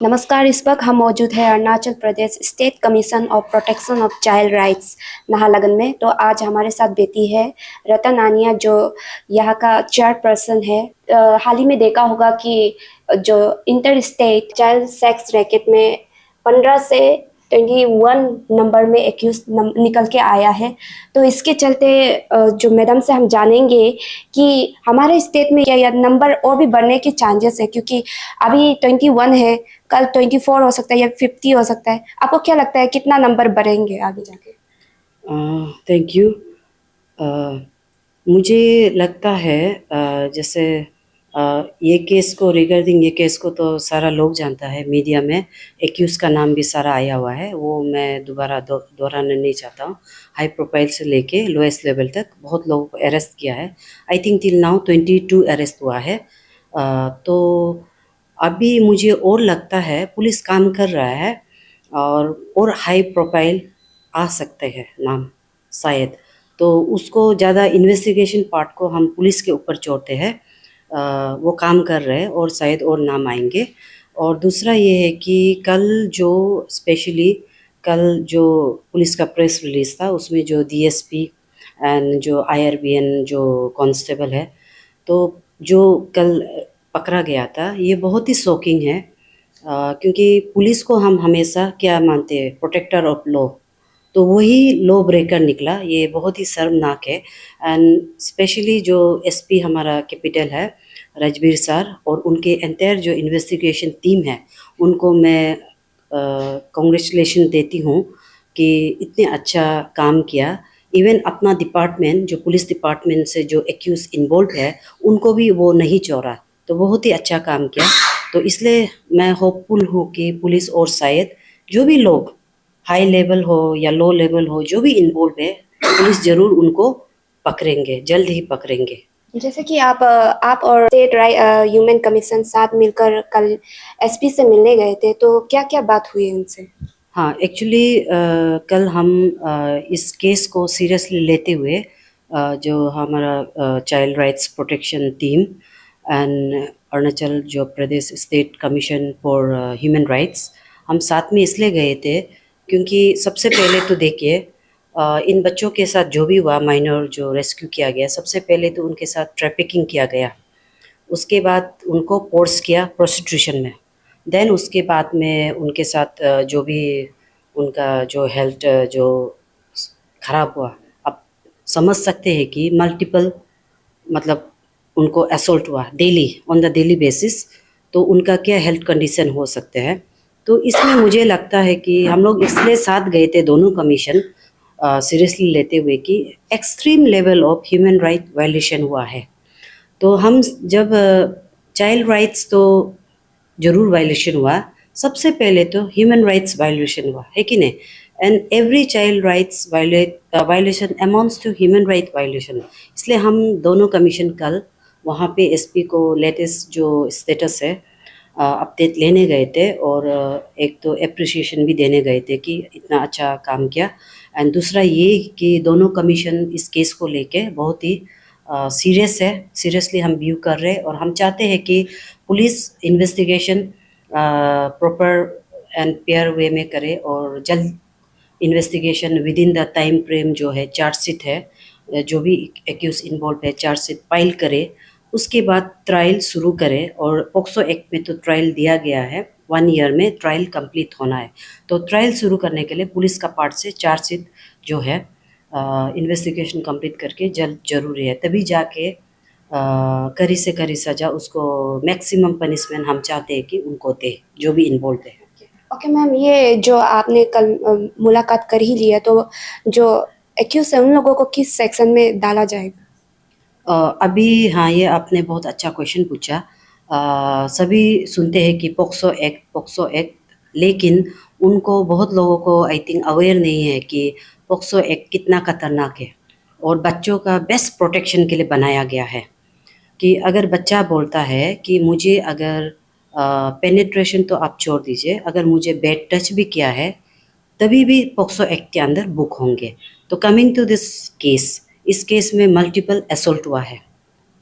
नमस्कार। इस वक्त हम मौजूद है Arunachal Pradesh state commission of protection of child rights Naharlagun में। तो आज हमारे साथ बेटी है रतन आनिया, जो यहाँ का चेयरपर्सन है। हाल ही में देखा होगा कि जो inter state child sex racket में 15 से 21 नंबर में एक्यूज निकल के आया है। तो इसके चलते जो मैडम से हम जानेंगे कि हमारे स्टेट में क्या यह नंबर और भी बढ़ने के चांसेस है, क्योंकि अभी 21 है, कल 24 हो सकता है या 50 हो सकता है। आपको क्या लगता है कितना नंबर बढ़ेंगे आगे जाके? Thank you. मुझे लगता है जैसे ये केस को तो सारा लोग जानता है, मीडिया में एक्यूज का नाम भी सारा आया हुआ है। वो मैं दोबारा दोहराना नहीं चाहता हूँ। हाई प्रोफाइल से लेके लोएस्ट लेवल तक बहुत लोगों को अरेस्ट किया है। I think till now 22 arrest हुआ है। तो अभी मुझे और लगता है पुलिस काम कर रहा है और हाई प्रोफाइल आ सकते हैं नाम शायद। तो उसको ज़्यादा इन्वेस्टिगेशन पार्ट को हम पुलिस के ऊपर छोड़ते हैं। वो काम कर रहे हैं और शायद और नाम आएंगे। और दूसरा ये है कि कल जो पुलिस का प्रेस रिलीज था, उसमें जो डीएसपी एंड जो आईआरबीएन जो कांस्टेबल है, तो जो कल पकड़ा गया था, ये बहुत ही शॉकिंग है। क्योंकि पुलिस को हम हमेशा क्या मानते हैं, प्रोटेक्टर ऑफ लॉ। तो वही लॉ ब्रेकर निकला। ये बहुत ही शर्मनाक है। एंड स्पेशली जो एसपी हमारा कैपिटल है, राजवीर सर, और उनके एंटायर जो इन्वेस्टिगेशन टीम है, उनको मैं कॉन्ग्रेचुलेशन देती हूँ कि इतने अच्छा काम किया। इवन अपना डिपार्टमेंट, जो पुलिस डिपार्टमेंट से जो एक्यूज इन्वॉल्व है, उनको भी वो नहीं छोड़ा। तो बहुत ही अच्छा काम किया। तो इसलिए मैं होपफुल हूँ कि पुलिस और शायद जो भी लोग हाई लेवल हो या लो लेवल हो, जो भी इन्वॉल्व है, पुलिस जरूर उनको पकड़ेंगे, जल्द ही पकड़ेंगे। जैसे कि आप और स्टेट ह्यूमन कमीशन साथ मिलकर कल एसपी से मिलने गए थे, तो क्या क्या बात हुई उनसे? हाँ, एक्चुअली कल हम इस केस को सीरियसली लेते हुए जो हमारा child rights protection team and Arunachal जो Pradesh state commission for human rights, हम साथ में इसलिए गए थे क्योंकि सबसे पहले तो देखिए, इन बच्चों के साथ जो भी हुआ, माइनर जो रेस्क्यू किया गया, सबसे पहले तो उनके साथ ट्रैफिकिंग किया गया। उसके बाद उनको फोर्स किया प्रोस्टिट्यूशन में। देन उसके बाद में उनके साथ जो भी उनका जो हेल्थ जो ख़राब हुआ, अब समझ सकते हैं कि मल्टीपल, मतलब उनको असोल्ट हुआ daily, on the daily basis. तो उनका क्या हेल्थ कंडीशन हो सकते हैं। तो इसमें मुझे लगता है कि हम लोग इसलिए साथ गए थे दोनों कमीशन, सीरियसली लेते हुए कि extreme level of human right violation हुआ है। तो हम जब चाइल्ड राइट्स तो ज़रूर वायलेशन हुआ, सबसे पहले तो ह्यूमन राइट्स वायलेशन हुआ है कि नहीं। And every child rights violation amounts to human right violation. इसलिए हम दोनों कमीशन कल वहाँ पे एसपी को लेटेस्ट जो स्टेटस है अपडेट लेने गए थे, और एक तो अप्रिसिएशन भी देने गए थे कि इतना अच्छा काम किया। एंड दूसरा ये कि दोनों कमीशन इस केस को लेके बहुत ही सीरियस है, सीरियसली हम व्यू कर रहे हैं। और हम चाहते हैं कि police investigation proper and fair way में करे और जल्द investigation within the time frame जो है, चार्जशीट है, जो भी एक्यूज इन्वॉल्व है, चार्जशीट फाइल करे। उसके बाद ट्रायल शुरू करे। और पोक्सो एक्ट में तो ट्रायल दिया गया है, 1 ईयर में ट्रायल कंप्लीट होना है। तो ट्रायल शुरू करने के लिए पुलिस का पार्ट से चार्जशीट जो है, इन्वेस्टिगेशन कंप्लीट करके जल्द जरूरी है, तभी जाके कड़ी से कड़ी सज़ा, उसको मैक्सिमम पनिशमेंट हम चाहते हैं कि उनको दे, जो भी इन्वॉल्व है। ओके मैम, ये जो आपने कल मुलाकात कर ही लिया, तो जो एक्यूज है उन लोगों को किस सेक्शन में डाला जाएगा? अभी हाँ, ये आपने बहुत अच्छा क्वेश्चन पूछा। सभी सुनते हैं कि पोक्सो एक्ट, पोक्सो एक्ट, लेकिन उनको, बहुत लोगों को आई थिंक अवेयर नहीं है कि पोक्सो एक्ट कितना खतरनाक है और बच्चों का बेस्ट प्रोटेक्शन के लिए बनाया गया है। कि अगर बच्चा बोलता है कि मुझे अगर पेनिट्रेशन तो आप छोड़ दीजिए, अगर मुझे बैड टच भी किया है, तभी भी पोक्सो एक्ट के अंदर बुक होंगे। तो कमिंग टू दिस केस, इस केस में मल्टीपल असोल्ट हुआ है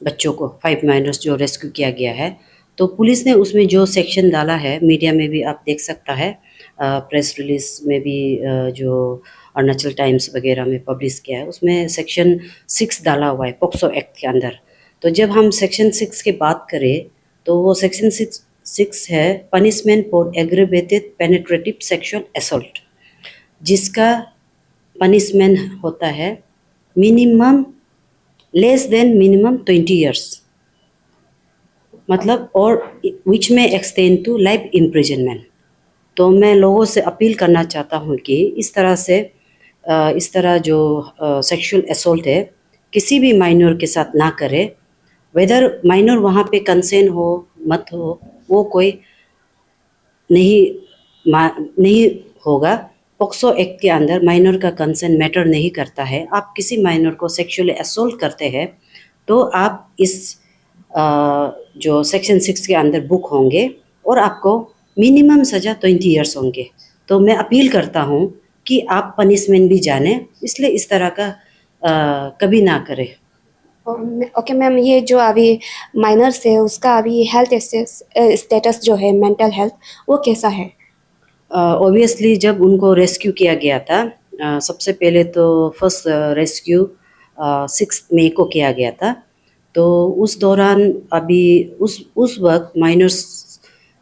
बच्चों को, 5 माइनर्स जो रेस्क्यू किया गया है। तो पुलिस ने उसमें जो सेक्शन डाला है, मीडिया में भी आप देख सकता है, प्रेस रिलीज में भी जो अरुणाचल टाइम्स वगैरह में पब्लिश किया है, उसमें सेक्शन 6 डाला हुआ है पोक्सो एक्ट के अंदर। तो जब हम सेक्शन 6 की बात करें तो वो सेक्शन 6 है punishment for aggravated penetrative sexual assault, जिसका पनिशमेंट होता है minimum less than minimum 20 years, मतलब और विच में एक्सटेंड टू लाइफ इम्प्रिजनमेंट। तो मैं लोगों से अपील करना चाहता हूँ कि इस तरह जो सेक्सुअल असोल्ट है किसी भी माइनर के साथ ना करे, वेदर माइनर वहाँ पे कंसेंट हो मत हो, वो कोई नहीं होगा। पोक्सो एक्ट के अंदर माइनर का कंसेंट मैटर नहीं करता है। आप किसी माइनर को सेक्सुअली असोल्ट करते हैं तो आप इस जो सेक्शन 6 के अंदर बुक होंगे और आपको मिनिमम सज़ा 20 ईयर्स होंगे। तो मैं अपील करता हूँ कि आप पनिशमेंट भी जानें, इसलिए इस तरह का कभी ना करें। ओके मैम, ये जो अभी माइनर्स है उसका अभी हेल्थ स्टेटस जो है, मेंटल हेल्थ, वो कैसा है? ऑब्वियसली जब उनको रेस्क्यू किया गया था, सबसे पहले तो फर्स्ट रेस्क्यू 6 मई को किया गया था। तो उस दौरान अभी उस वक्त माइनर्स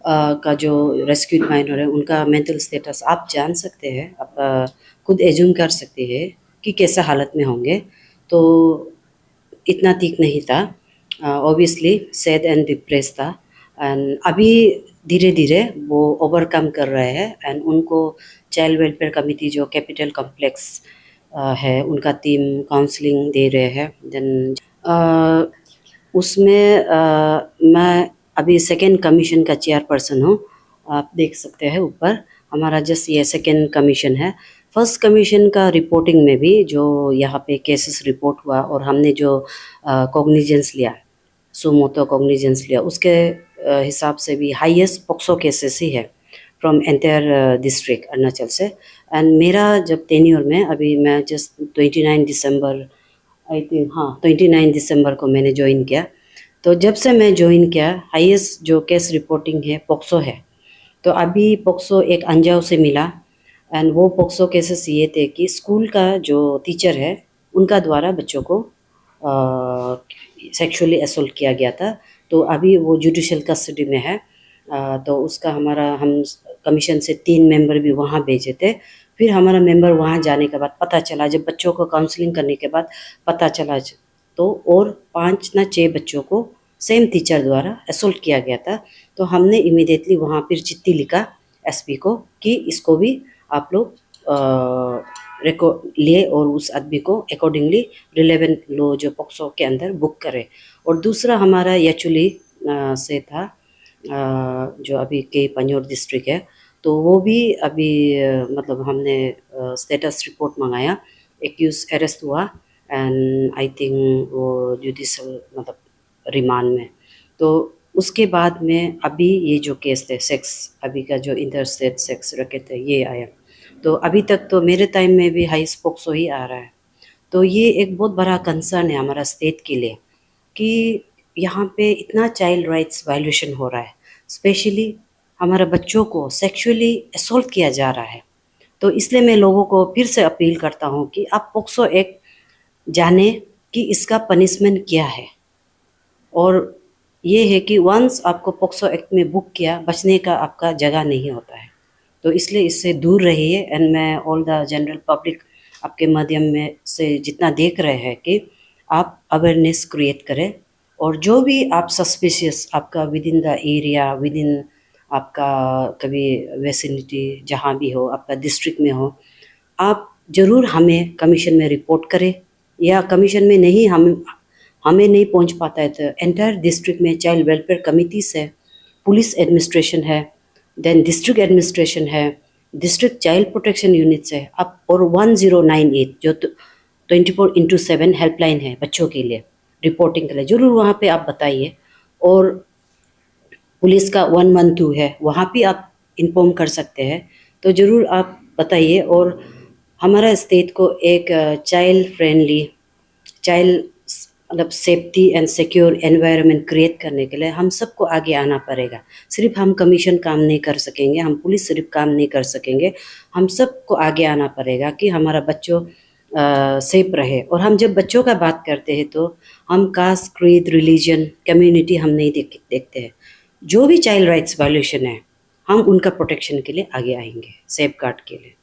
का जो रेस्क्यूड माइनर है उनका मेंटल स्टेटस आप जान सकते हैं, आप खुद एज्यूम कर सकते हैं कि कैसा हालत में होंगे। तो इतना ठीक नहीं था, ऑब्वियसली सैड एंड डिप्रेस था। एंड अभी धीरे धीरे वो ओवरकम कर रहे हैं एंड उनको चाइल्ड वेलफेयर कमिटी जो कैपिटल कॉम्प्लेक्स है उनका टीम काउंसलिंग दे रहे हैं। देन उसमें मैं अभी सेकेंड कमीशन का चेयरपर्सन हूँ। आप देख सकते हैं ऊपर हमारा जस्ट ये सेकेंड कमीशन है। फर्स्ट कमीशन का रिपोर्टिंग में भी जो यहाँ पे केसेस रिपोर्ट हुआ और हमने जो कॉग्निजेंस लिया, सुमोटो कॉग्निजेंस लिया, उसके हिसाब से भी हाईएस्ट पोक्सो केसेस ही है फ्रॉम एंटायर डिस्ट्रिक्ट अरुणाचल से। एंड मेरा जब टेन्योर में अभी मैं जस्ट 29 दिसंबर आई थिंक, हाँ 29 दिसंबर को मैंने ज्वाइन किया। तो जब से मैं ज्वाइन किया हाईएस्ट जो केस रिपोर्टिंग है पोक्सो है। तो अभी पोक्सो एक अंजाव से मिला एंड वो पोक्सो केसेस ये थे कि स्कूल का जो टीचर है उनका द्वारा बच्चों को सेक्सुअली असोल्ट किया गया था। तो अभी वो जुडिशियल कस्टडी में है। तो उसका हम कमीशन से 3 मेंबर भी वहाँ भेजे थे। फिर हमारा मेंबर वहाँ जाने के बाद पता चला, जब बच्चों को काउंसलिंग करने के बाद पता चला तो और 5 ना 6 बच्चों को सेम टीचर द्वारा असोल्ट किया गया था। तो हमने इमीडिएटली वहाँ फिर चिट्ठी लिखा एसपी को कि इसको भी आप लोग रिकॉर्ड लिए और उस आदमी को अकॉर्डिंगली रिलेवेंट लो जो पोक्सो के अंदर बुक करे। और दूसरा हमारा यचुली से था, जो अभी के पंजोर डिस्ट्रिक्ट है। तो वो भी अभी मतलब हमने स्टेटस रिपोर्ट मंगाया, एक्यूज अरेस्ट हुआ एंड आई थिंक वो जुडिशल मतलब रिमांड में। तो उसके बाद में अभी ये जो केस थे सेक्स, अभी का जो इंटर स्टेट सेक्स रैकेट है ये आया। तो अभी तक तो मेरे टाइम में भी हाई पोक्सो ही आ रहा है। तो ये एक बहुत बड़ा कंसर्न है हमारा स्टेट के लिए कि यहाँ पे इतना चाइल्ड राइट्स वायलेशन हो रहा है, स्पेशली हमारा बच्चों को सेक्सुअली असोल्ट किया जा रहा है। तो इसलिए मैं लोगों को फिर से अपील करता हूँ कि आप पोक्सो एक्ट जाने कि इसका पनिशमेंट क्या है। और ये है कि वंस आपको पोक्सो एक्ट में बुक किया, बचने का आपका जगह नहीं होता है। तो इसलिए इससे दूर रहिए। एंड मैं ऑल द जनरल पब्लिक आपके माध्यम में से जितना देख रहे हैं कि आप अवेयरनेस क्रिएट करें और जो भी आप सस्पिशियस आपका with in the area, with in आपका कभी वेसिनिटी जहाँ भी हो, आपका डिस्ट्रिक्ट में हो, आप ज़रूर हमें कमीशन में रिपोर्ट करें। या कमीशन में नहीं हमें नहीं पहुंच पाता है तो एंटायर डिस्ट्रिक्ट में चाइल्ड वेलफेयर कमिटीज़ है, पुलिस एडमिनिस्ट्रेशन है, देन डिस्ट्रिक्ट एडमिनिस्ट्रेशन है, डिस्ट्रिक्ट चाइल्ड प्रोटेक्शन यूनिट्स है, आप और 1098 जो 24/7 हेल्पलाइन है बच्चों के लिए रिपोर्टिंग के लिए, ज़रूर वहाँ पे आप बताइए। और पुलिस का 112 है, वहाँ भी आप इन्फॉर्म कर सकते हैं। तो ज़रूर आप बताइए और हमारा स्टेट को एक चाइल्ड फ्रेंडली, चाइल्ड मतलब safety and secure environment create करने के लिए हम सबको आगे आना पड़ेगा। सिर्फ हम कमीशन काम नहीं कर सकेंगे, हम पुलिस सिर्फ काम नहीं कर सकेंगे, हम सबको आगे आना पड़ेगा कि हमारा बच्चों सेफ रहे। और हम जब बच्चों का बात करते हैं तो हम कास्ट, क्रीड, रिलीजन, कम्युनिटी हम नहीं देखते हैं। जो भी चाइल्ड राइट्स वायलेशन है हम उनका प्रोटेक्शन के लिए आगे आएंगे, सेफ गार्ड के लिए।